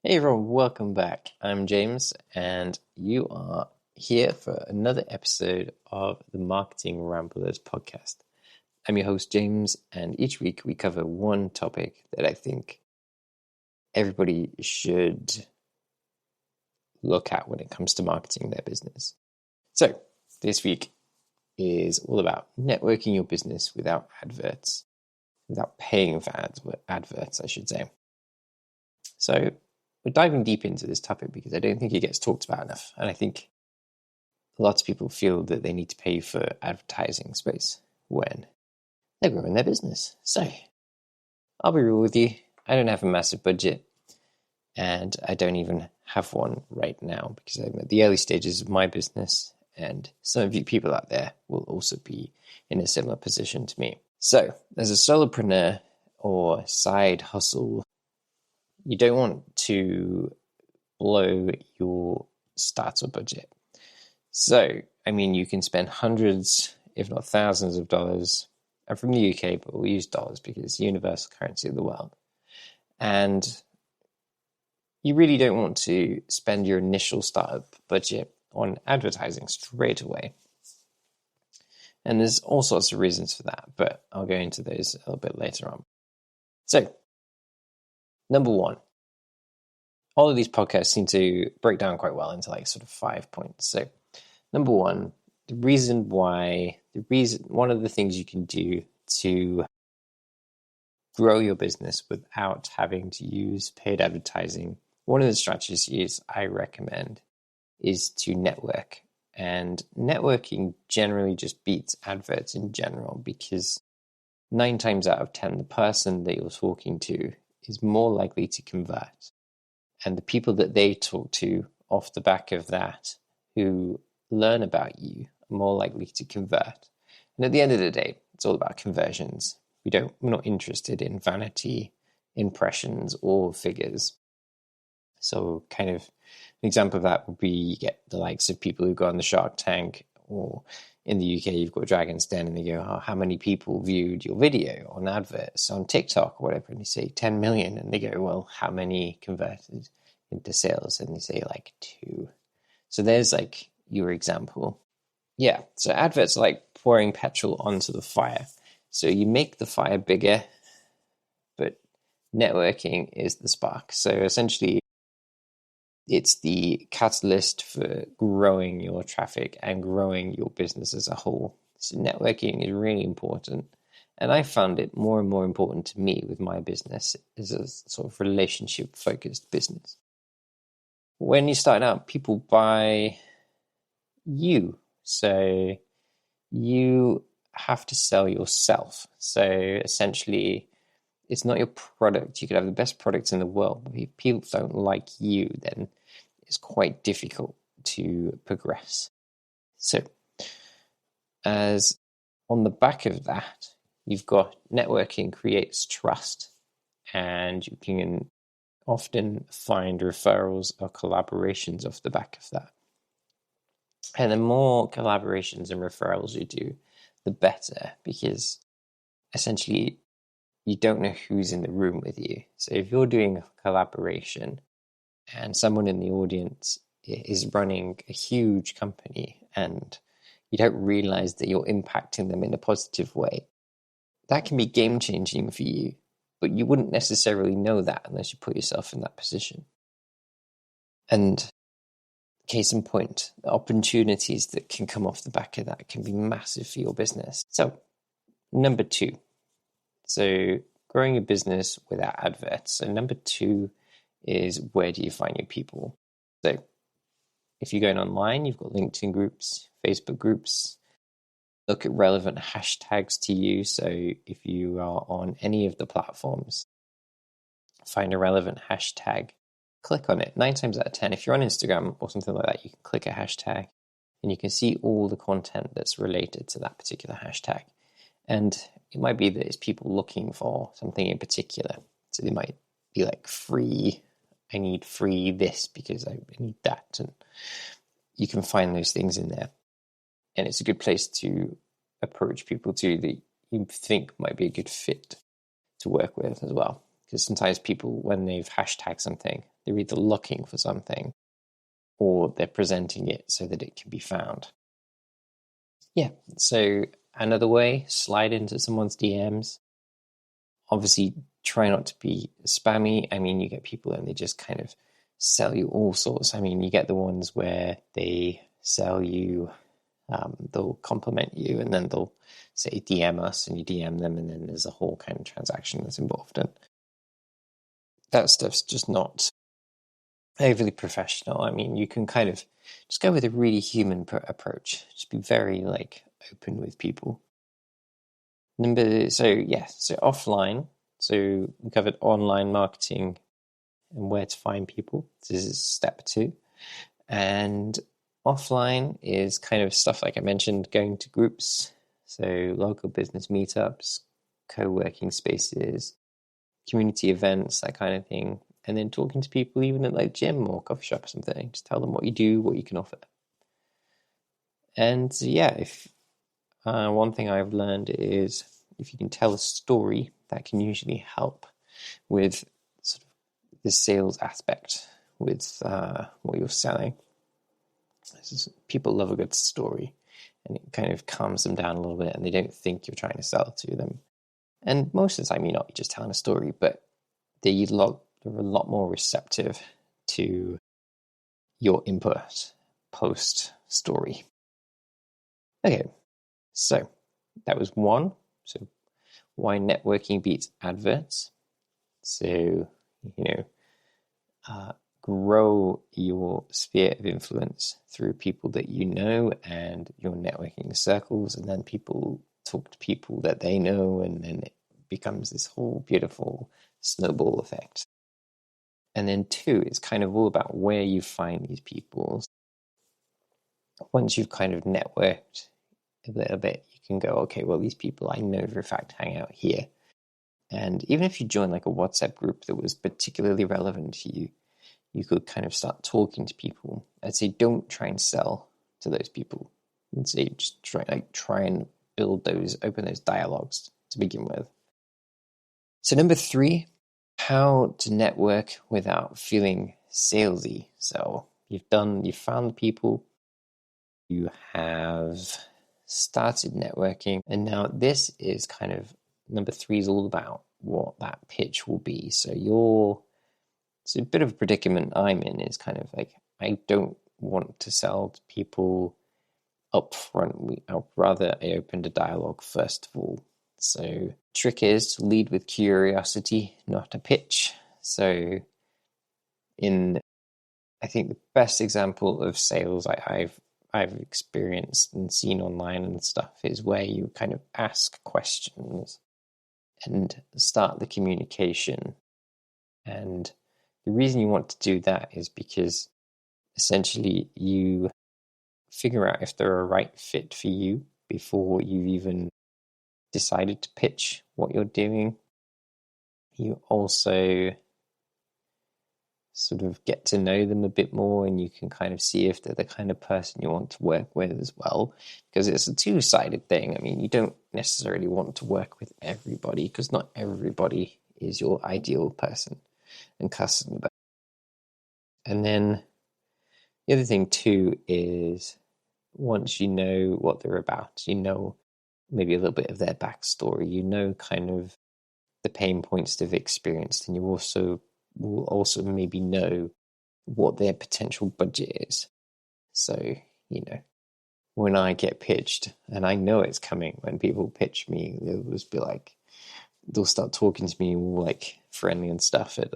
Hey everyone, welcome back. I'm James, and you are here for another episode of the Marketing Ramblers podcast. I'm your host, James, and each week we cover one topic that I think everybody should look at when it comes to marketing their business. So, this week is all about networking your business without adverts, without paying for adverts, I should say. So, we're diving deep into this topic because I don't think it gets talked about enough. And I think lots of people feel that they need to pay for advertising space when they're growing their business. So I'll be real with you. I don't have a massive budget, and I don't even have one right now because I'm at the early stages of my business, and some of you people out there will also be in a similar position to me. So as a solopreneur or side hustle, you don't want to blow your startup budget. So, you can spend hundreds, if not thousands of dollars. I'm from the UK, but we'll use dollars because it's the universal currency of the world. And you really don't want to spend your initial startup budget on advertising straight away. And there's all sorts of reasons for that, but I'll go into those a little bit later on. So, number one, all of these podcasts seem to break down quite well into sort of 5 points. So, number one, one of the things you can do to grow your business without having to use paid advertising, one of the strategies I recommend is to network. And networking generally just beats adverts in general because 9 times out of 10, the person that you're talking to is more likely to convert. And the people that they talk to off the back of that who learn about you are more likely to convert. And at the end of the day, it's all about conversions. We're not interested in vanity impressions or figures. So kind of an example of that would be you get the likes of people who go on the Shark Tank, or in the UK, you've got Dragon's Den, and they go, oh, how many people viewed your video on adverts on TikTok or whatever? And you say 10 million. And they go, well, how many converted into sales? And they say 2. So there's your example. Yeah, so adverts are like pouring petrol onto the fire. So you make the fire bigger, but networking is the spark. So essentially, it's the catalyst for growing your traffic and growing your business as a whole. So networking is really important. And I found it more and more important to me with my business as a sort of relationship-focused business. When you start out, people buy you. So you have to sell yourself. So essentially, it's not your product. You could have the best products in the world, but if people don't like you, then it's quite difficult to progress. So as on the back of that, you've got networking creates trust, and you can often find referrals or collaborations off the back of that. And the more collaborations and referrals you do, the better, because essentially you don't know who's in the room with you. So if you're doing a collaboration and someone in the audience is running a huge company and you don't realize that you're impacting them in a positive way, that can be game-changing for you, but you wouldn't necessarily know that unless you put yourself in that position. And case in point, the opportunities that can come off the back of that can be massive for your business. So, number 2. So, growing a business without adverts. So, number 2 is, where do you find your people? So, if you're going online, you've got LinkedIn groups, Facebook groups. Look at relevant hashtags to you. So, if you are on any of the platforms, find a relevant hashtag. Click on it. 9 times out of 10, if you're on Instagram or something like that, you can click a hashtag and you can see all the content that's related to that particular hashtag. And it might be that it's people looking for something in particular. So they might be free, I need free this because I need that. And you can find those things in there. And it's a good place to approach people too that you think might be a good fit to work with as well. Because sometimes people, when they've hashtagged something, They're either looking for something or they're presenting it so that it can be found. Yeah, so another way, slide into someone's DMs. Obviously, try not to be spammy. I mean, you get people and they just kind of sell you all sorts. I mean, you get the ones where they sell you, they'll compliment you and then they'll say DM us, and you DM them, and then there's a whole kind of transaction that's involved. And that stuff's just not overly professional. I mean, you can kind of just go with a really human approach. Just be very open with people. So offline. So we covered online marketing and where to find people. This is step 2. And offline is kind of stuff like I mentioned, going to groups. So local business meetups, co-working spaces, community events, that kind of thing. And then talking to people even at gym or coffee shop or something. Just tell them what you do, what you can offer. And if one thing I've learned is if you can tell a story, that can usually help with sort of the sales aspect with what you're selling. People love a good story, and it kind of calms them down a little bit, and they don't think you're trying to sell to them. And most of the time, you're not just telling a story, but they're a lot more receptive to your input post story. Okay, so that was 1. So why networking beats adverts. So, grow your sphere of influence through people that you know and your networking circles, and then people talk to people that they know, and then it becomes this whole beautiful snowball effect. And then 2, it's kind of all about where you find these people. Once you've kind of networked a little bit, you can go, okay, well, these people I know for a fact hang out here. And even if you join a WhatsApp group that was particularly relevant to you, you could kind of start talking to people. I'd say don't try and sell to those people. I'd say just try and open those dialogues to begin with. So number 3, how to network without feeling salesy. So you've found the people, you have started networking, and now this is kind of number 3 is all about what that pitch will be. So it's a bit of a predicament I'm in, is kind of I don't want to sell to people up front. I'd rather I opened a dialogue first of all. So trick is to lead with curiosity, not a pitch. So I think the best example of sales I've experienced and seen online and stuff is where you kind of ask questions and start the communication. And the reason you want to do that is because essentially you figure out if they're a right fit for you before you've even decided to pitch what you're doing. You also sort of get to know them a bit more, and you can kind of see if they're the kind of person you want to work with as well, because it's a two-sided thing. I mean, you don't necessarily want to work with everybody, because not everybody is your ideal person and customer. And then the other thing too is once you know what they're about, you know maybe a little bit of their backstory, you know kind of the pain points they've experienced, and you will also maybe know what their potential budget is. So, when I get pitched, and I know it's coming when people pitch me, they'll just be they'll start talking to me all friendly and stuff at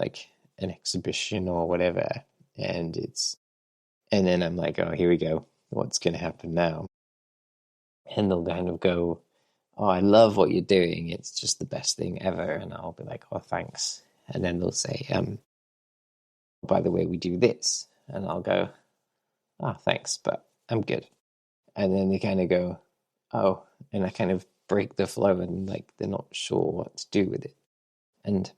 an exhibition or whatever. And then I'm like, oh, here we go. What's going to happen now? And they'll kind of go, oh, I love what you're doing. It's just the best thing ever. And I'll be like, oh, thanks. And then they'll say, by the way, we do this. And I'll go, oh, thanks, but I'm good. And then they kind of go, oh, and I kind of break the flow, and they're not sure what to do with it. And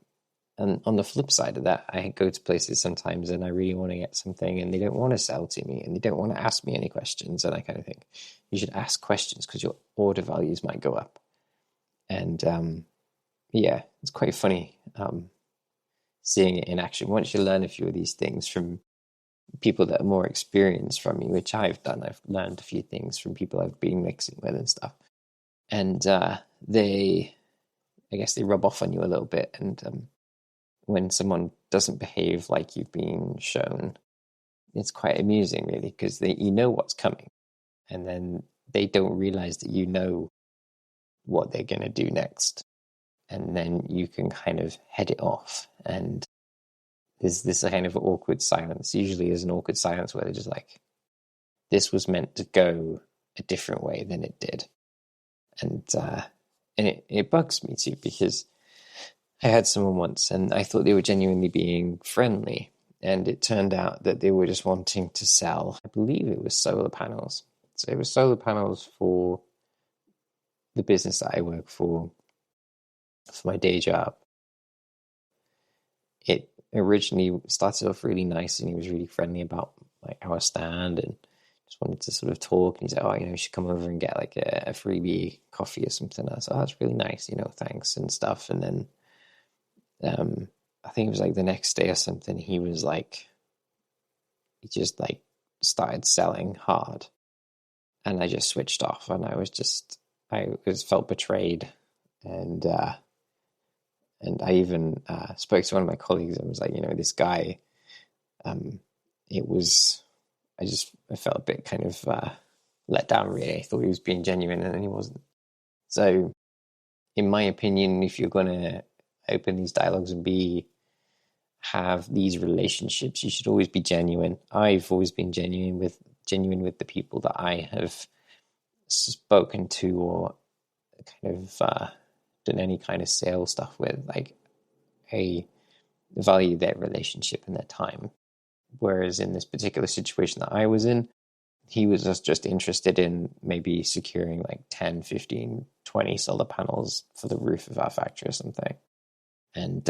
on the flip side of that, I go to places sometimes and I really want to get something and they don't want to sell to me and they don't want to ask me any questions. And I kind of think you should ask questions because your order values might go up. And it's quite funny seeing it in action. Once you learn a few of these things from people that are more experienced from you, which I've done, I've learned a few things from people I've been mixing with and stuff. And I guess they rub off on you a little bit. And when someone doesn't behave like you've been shown, it's quite amusing, really, because you know what's coming. And then they don't realize that you know what they're going to do next. And then you can kind of head it off. And there's this kind of awkward silence. Usually there's an awkward silence where they're just like, this was meant to go a different way than it did. And it bugs me too, because I had someone once and I thought they were genuinely being friendly. And it turned out that they were just wanting to sell, I believe it was solar panels. So it was solar panels for the business that I work for my day job. It originally started off really nice, and he was really friendly about like our stand and just wanted to sort of talk. And he's like, you should come over and get like a freebie coffee or something. I was like, that's really nice, thanks and stuff. And then I think it was like the next day or something, he just like started selling hard, and I just switched off, and I felt betrayed. And I even spoke to one of my colleagues and was like, this guy, I felt a bit kind of let down, really. I thought he was being genuine, and then he wasn't. So in my opinion, if you're going to open these dialogues and have these relationships, you should always be genuine. I've always been genuine with the people that I have spoken to or kind of done any kind of sales stuff with. Like, I value their relationship and their time. Whereas in this particular situation that I was in, he was just interested in maybe securing like 10, 15, 20 solar panels for the roof of our factory or something. And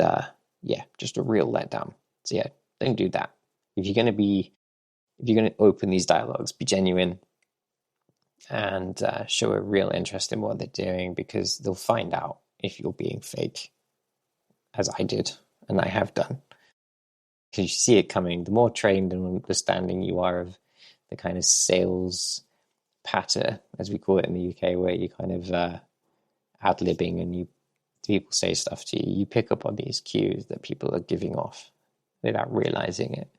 just a real letdown. So yeah, don't do that. If you're going to open these dialogues, be genuine and show a real interest in what they're doing, because they'll find out if you're being fake, as I did, and I have done. Because you see it coming. The more trained and understanding you are of the kind of sales patter, as we call it in the UK, where you kind of ad-libbing and people say stuff to you, you pick up on these cues that people are giving off without realizing it.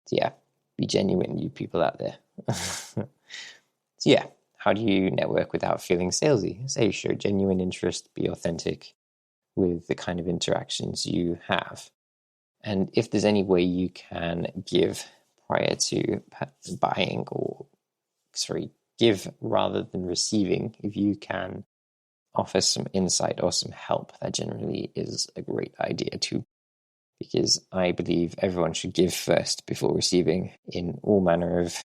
So yeah, be genuine, you people out there. So yeah, how do you network without feeling salesy? Say show genuine interest, be authentic with the kind of interactions you have. And if there's any way you can give prior to buying, give rather than receiving, if you can offer some insight or some help, that generally is a great idea too. Because I believe everyone should give first before receiving in all manner of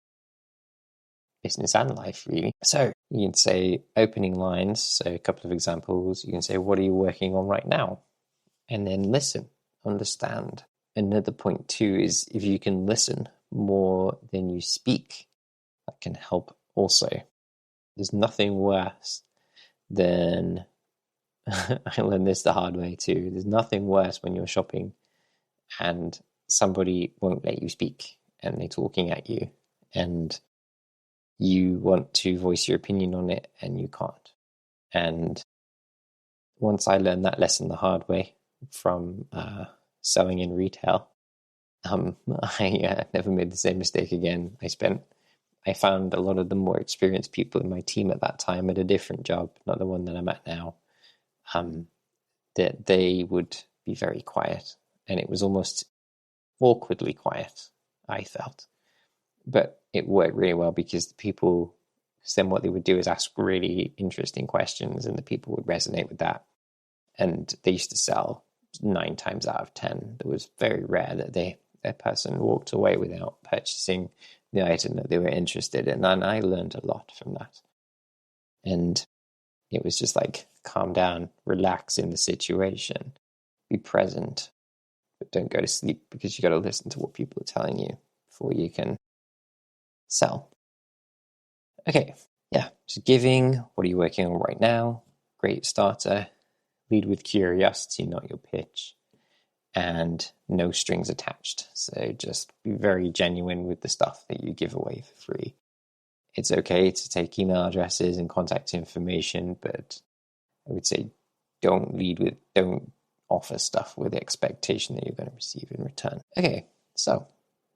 business and life, really. So you can say opening lines. So a couple of examples. You can say, what are you working on right now? And then listen, understand. Another point too is if you can listen more than you speak, that can help also. There's nothing worse than, I learned this the hard way too, there's nothing worse when you're shopping and somebody won't let you speak and they're talking at you and you want to voice your opinion on it and you can't. And once I learned that lesson the hard way from selling in retail, I never made the same mistake again. I found a lot of the more experienced people in my team at that time at a different job, not the one that I'm at now, that they would be very quiet. And it was almost awkwardly quiet, I felt. But it worked really well because then what they would do is ask really interesting questions and the people would resonate with that. And they used to sell 9 times out of 10. It was very rare that that person walked away without purchasing the item that they were interested in. And I learned a lot from that. And it was just like, calm down, relax in the situation, be present, but don't go to sleep, because you got to listen to what people are telling you before you can sell. Okay, yeah, so giving, what are you working on right now? Great starter. Lead with curiosity, not your pitch. and no strings attached. So just be very genuine with the stuff that you give away for free. It's okay to take email addresses and contact information, but I would say don't offer stuff with the expectation that you're going to receive in return. Okay, so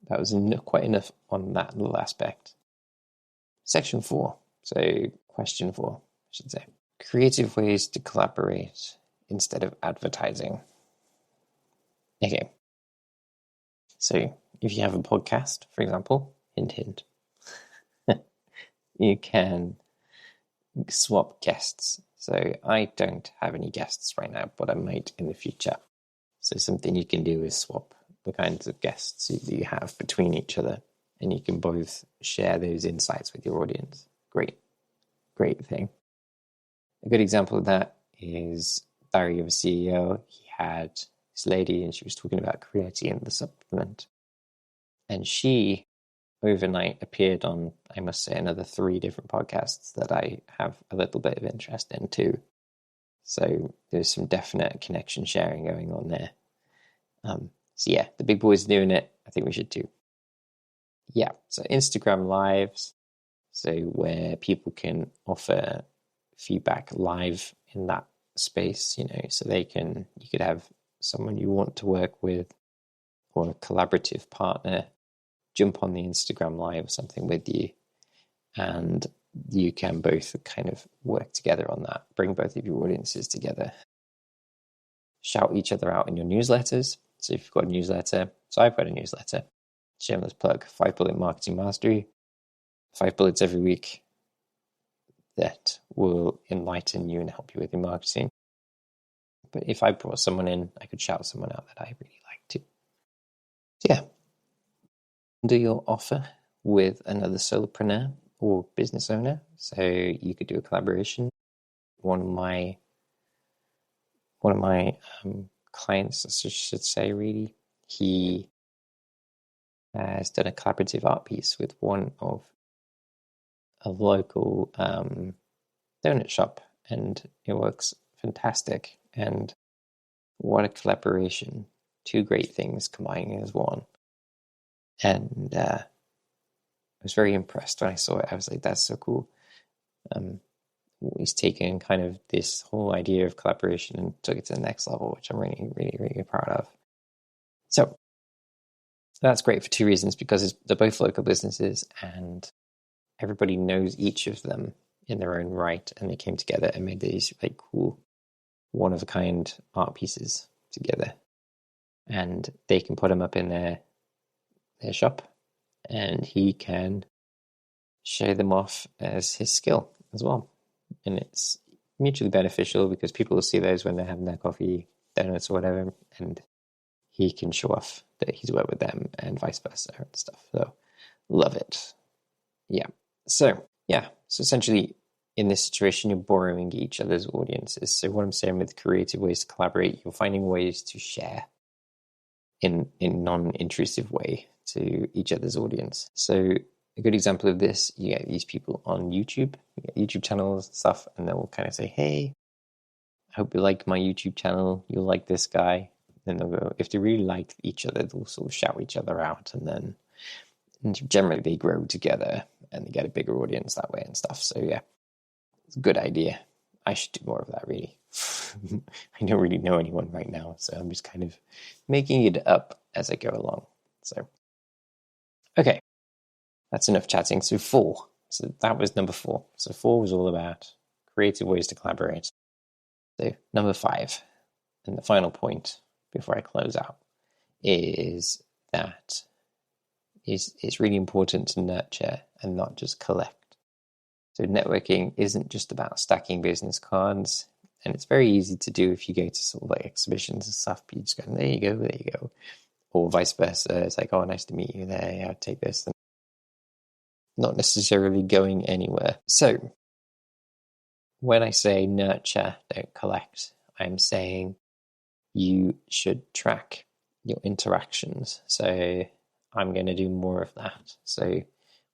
that was quite enough on that little aspect. Section 4, so question 4, I should say. Creative ways to collaborate instead of advertising. Okay, so if you have a podcast, for example, hint, hint, you can swap guests. So I don't have any guests right now, but I might in the future. So something you can do is swap the kinds of guests that you have between each other, and you can both share those insights with your audience. Great thing. A good example of that is Diary of a CEO. He had this lady, and she was talking about creatine, the supplement. And she overnight appeared on, I must say, another 3 different podcasts that I have a little bit of interest in too. So there's some definite connection sharing going on there. So yeah, the big boys are doing it. I think we should too. Yeah, so Instagram Lives, so where people can offer feedback live in that space, so you could have someone you want to work with or a collaborative partner jump on the Instagram Live or something with you, and you can both kind of work together on that, bring both of your audiences together. Shout each other out in your newsletters. So if you've got a newsletter, so I've got a newsletter, shameless plug, 5-bullet marketing mastery, 5 bullets every week that will enlighten you and help you with your marketing. But if I brought someone in, I could shout someone out that I really like too. So yeah, do your offer with another solopreneur or business owner. So you could do a collaboration. One of my clients, I should say, really, he has done a collaborative art piece with one of a local donut shop, and it works fantastic. And what a collaboration. 2 great things combining as one. And I was very impressed when I saw it. I was like, that's so cool. He's taken kind of this whole idea of collaboration and took it to the next level, which I'm really, really, really proud of. So that's great for 2 reasons, because they're both local businesses and everybody knows each of them in their own right, and they came together and made these like cool one-of-a-kind art pieces together, and they can put them up in their shop, and he can show them off as his skill as well. And it's mutually beneficial because people will see those when they're having their coffee, donuts or whatever, and he can show off that he's worked with them and vice versa and stuff. So love it. Yeah. So essentially in this situation, you're borrowing each other's audiences. So what I'm saying with creative ways to collaborate, you're finding ways to share in non-intrusive way to each other's audience. So a good example of this, you get these people on YouTube, you get YouTube channels and stuff, and they'll kind of say, hey, I hope you like my YouTube channel, you'll like this guy. Then they'll go, if they really like each other, they'll sort of shout each other out, and generally they grow together and they get a bigger audience that way and stuff. So yeah, it's a good idea. I should do more of that, really. I don't really know anyone right now, so I'm just kind of making it up as I go along. So, okay, that's enough chatting. So 4. So that was number 4. So 4 was all about creative ways to collaborate. So number 5, and the final point before I close out, is that it's really important to nurture and not just collect. So networking isn't just about stacking business cards, and it's very easy to do if you go to sort of like exhibitions and stuff. You just go, there you go, or vice versa. It's like, oh, nice to meet you there. Yeah, take this, and not necessarily going anywhere. So when I say nurture, don't collect, I'm saying you should track your interactions. So I'm going to do more of that. So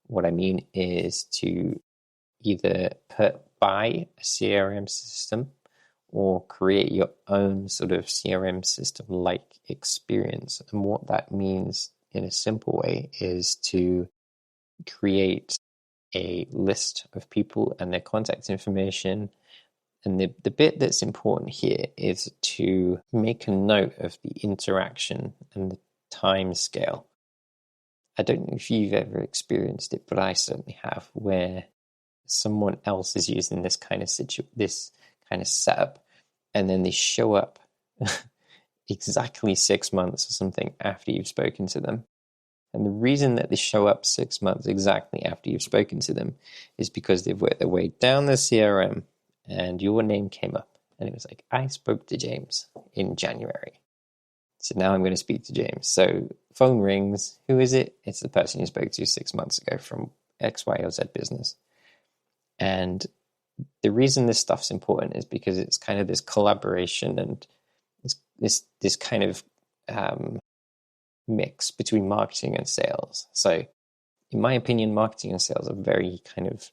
what I mean is to either buy a CRM system or create your own sort of CRM system like experience. And what that means in a simple way is to create a list of people and their contact information. And the bit that's important here is to make a note of the interaction and the time scale. I don't know if you've ever experienced it, but I certainly have, where someone else is using this kind of setup, and then they show up exactly 6 months or something after you've spoken to them. And the reason that they show up 6 months exactly after you've spoken to them is because they've worked their way down the CRM and your name came up. And it was like, I spoke to James in January. So now I'm going to speak to James. So phone rings. Who is it? It's the person you spoke to 6 months ago from X, Y, or Z business. And the reason this stuff's important is because it's kind of this collaboration and this kind of mix between marketing and sales. So in my opinion, marketing and sales are very kind of,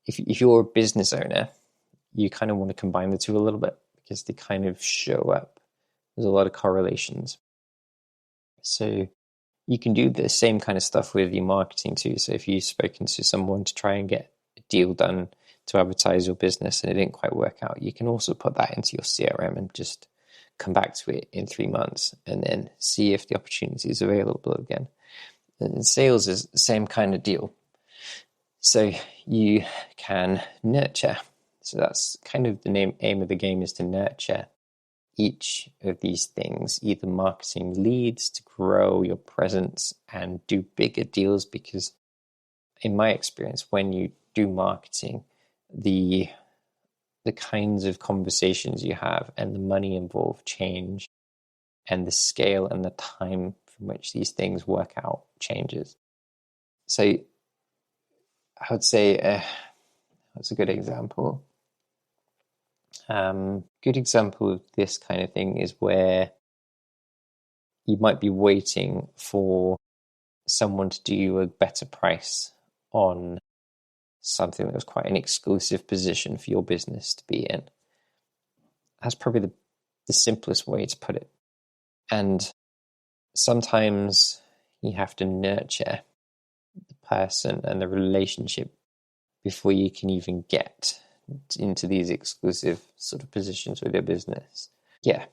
if you're a business owner, you kind of want to combine the two a little bit because they kind of show up. There's a lot of correlations. So you can do the same kind of stuff with your marketing too. So if you've spoken to someone to try and get a deal done to advertise your business and it didn't quite work out, you can also put that into your CRM and just come back to it in 3 months and then see if the opportunity is available again. And sales is the same kind of deal. So you can nurture. So that's kind of the aim of the game, is to nurture each of these things, either marketing leads to grow your presence and do bigger deals, because in my experience, when you do marketing, the kinds of conversations you have and the money involved change, and the scale and the time from which these things work out changes. So I would say that's a good example. Good example of this kind of thing is where you might be waiting for someone to do you a better price on something that was quite an exclusive position for your business to be in. That's probably the simplest way to put it. And sometimes you have to nurture the person and the relationship before you can even get into these exclusive sort of positions with your business. Yeah.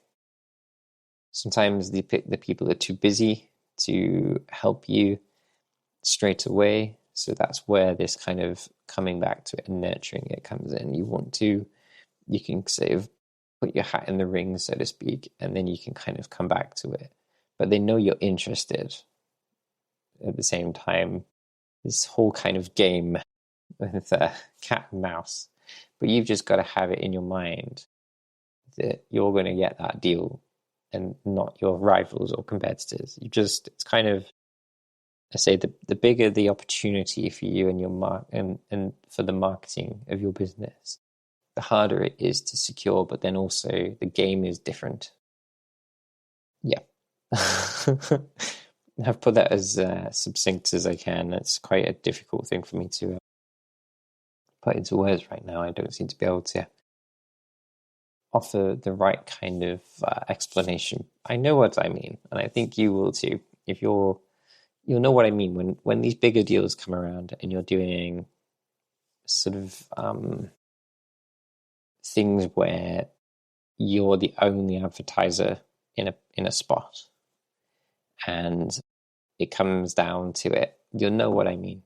Sometimes the people are too busy to help you straight away. So that's where this kind of coming back to it and nurturing it comes in. You can sort of put your hat in the ring, so to speak, and then you can kind of come back to it. But they know you're interested. At the same time, this whole kind of game with cat and mouse. But you've just got to have it in your mind that you're going to get that deal and not your rivals or competitors. It's kind of, I say, the bigger the opportunity for you and your and for the marketing of your business, the harder it is to secure, but then also the game is different. Yeah. I've put that as succinct as I can. It's quite a difficult thing for me to put into words right now. I don't seem to be able to offer the right kind of explanation. I know what I mean, and I think you will too. You'll know what I mean when these bigger deals come around and you're doing sort of things where you're the only advertiser in a spot, and it comes down to it. You'll know what I mean.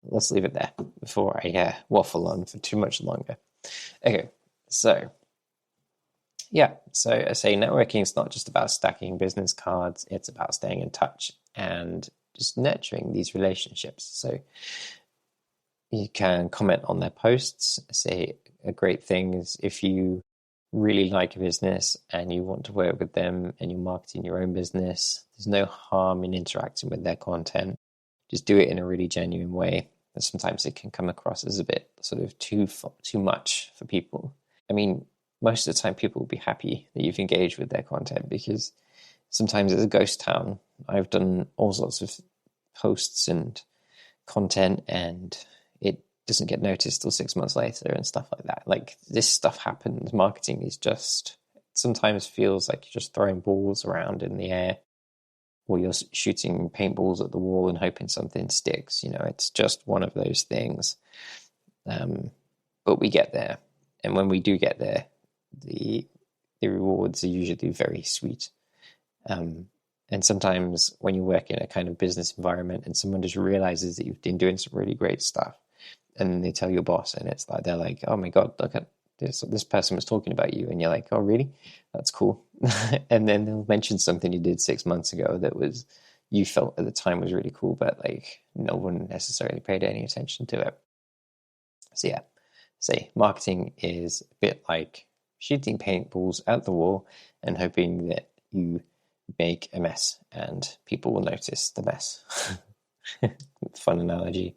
Let's leave it there before I waffle on for too much longer. Okay, so yeah, so I say networking is not just about stacking business cards, it's about staying in touch and just nurturing these relationships. So you can comment on their posts. Say a great thing is if you really like a business and you want to work with them and you're marketing your own business, there's no harm in interacting with their content. Just do it in a really genuine way. And sometimes it can come across as a bit sort of too much for people. I mean, most of the time people will be happy that you've engaged with their content, because sometimes it's a ghost town. I've done all sorts of posts and content and it doesn't get noticed till 6 months later and stuff like that. Like, this stuff happens. Marketing is just, sometimes feels like you're just throwing balls around in the air, or you're shooting paintballs at the wall and hoping something sticks. It's just one of those things. But we get there. And when we do get there, the rewards are usually very sweet. And sometimes when you work in a kind of business environment and someone just realizes that you've been doing some really great stuff, and then they tell your boss, and it's like, they're like, oh my God, look at this person was talking about you. And you're like, oh, really? That's cool. And then they'll mention something you did 6 months ago that was, you felt at the time was really cool, but like no one necessarily paid any attention to it. So yeah, say marketing is a bit like shooting paintballs at the wall and hoping that you make a mess and people will notice the mess. Fun analogy.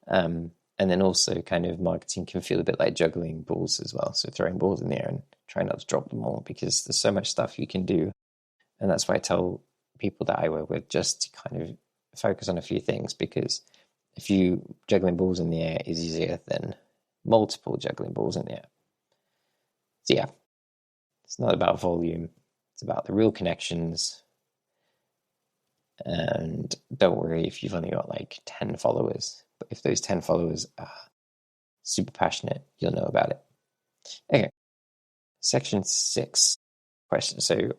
And then also kind of marketing can feel a bit like juggling balls as well. So throwing balls in the air and trying not to drop them all, because there's so much stuff you can do. And that's why I tell people that I work with just to kind of focus on a few things, because if you juggling balls in the air is easier than multiple juggling balls in the air. So yeah, it's not about volume. It's about the real connections. And don't worry if you've only got like 10 followers. But if those 10 followers are super passionate, you'll know about it. Okay. Section 6 question. So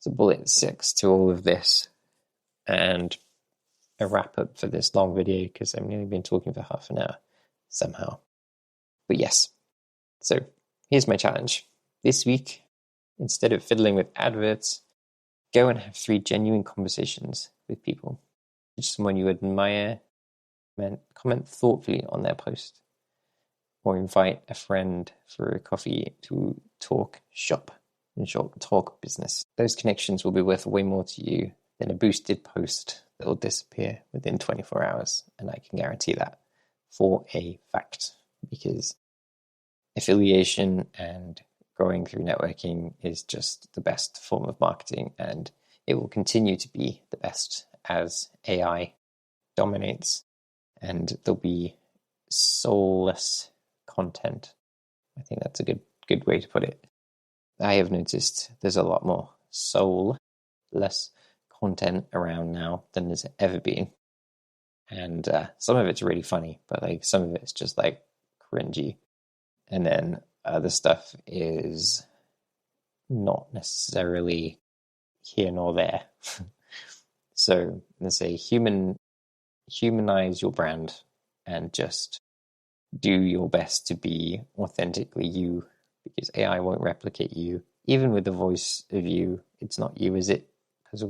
bullet 6 to all of this, and a wrap up for this long video, because I've only been talking for half an hour somehow. But yes. So here's my challenge. This week, instead of fiddling with adverts, go and have 3 genuine conversations with people. Just someone you admire, comment thoughtfully on their post, or invite a friend for a coffee to talk shop, in short, talk business. Those connections will be worth way more to you than a boosted post that will disappear within 24 hours. And I can guarantee that for a fact, because affiliation and growing through networking is just the best form of marketing, and it will continue to be the best as AI dominates and there'll be soulless content. I think that's a good way to put it. I have noticed there's a lot more soulless content around now than there's ever been. And some of it's really funny, but like some of it's just like cringy. And then other stuff is not necessarily here nor there. So let's say humanize your brand and just do your best to be authentically you, because AI won't replicate you. Even with the voice of you, it's not you, is it? Because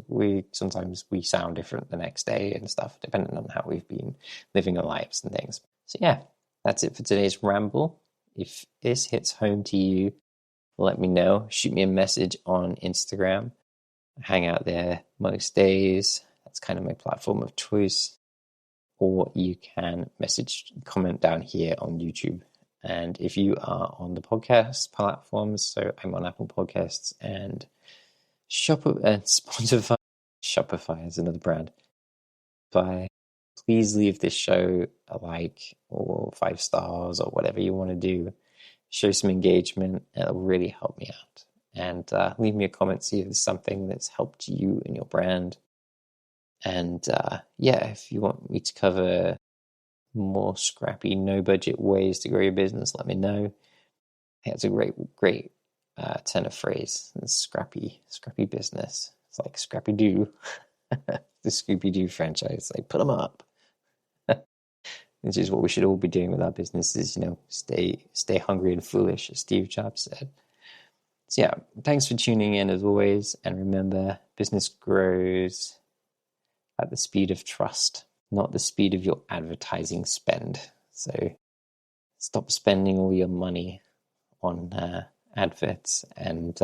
sometimes we sound different the next day and stuff, depending on how we've been living our lives and things. So yeah, that's it for today's ramble. If this hits home to you, let me know. Shoot me a message on Instagram. I hang out there most days. That's kind of my platform of choice. Or you can comment down here on YouTube. And if you are on the podcast platforms, so I'm on Apple Podcasts and Spotify. Shopify is another brand. Please leave this show a like or 5 stars or whatever you want to do. Show some engagement. It'll really help me out. And leave me a comment, see if there's something that's helped you in your brand. And if you want me to cover more scrappy, no budget ways to grow your business, let me know. I think it's a great turn of phrase. Scrappy business. It's like Scrappy Doo, the Scooby Doo franchise. Like, put them up. Which is what we should all be doing with our businesses. Stay hungry and foolish, as Steve Jobs said. So yeah, thanks for tuning in as always. And remember, business grows at the speed of trust, not the speed of your advertising spend. So stop spending all your money on adverts. And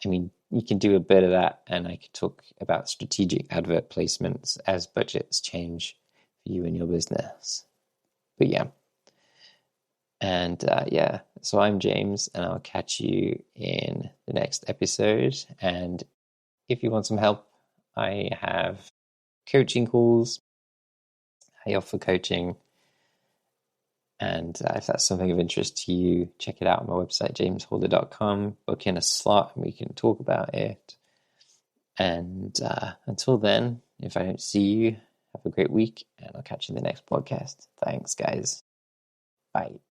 you can do a bit of that, and I could talk about strategic advert placements as budgets change for you and your business. But yeah. And so I'm James, and I'll catch you in the next episode. And if you want some help, I have coaching calls I offer coaching. And if that's something of interest to you, check it out on my website, jameshoulder.com. Book in a slot and we can talk about it. And until then, if I don't see you, have a great week, and I'll catch you in the next podcast. Thanks, guys. Bye.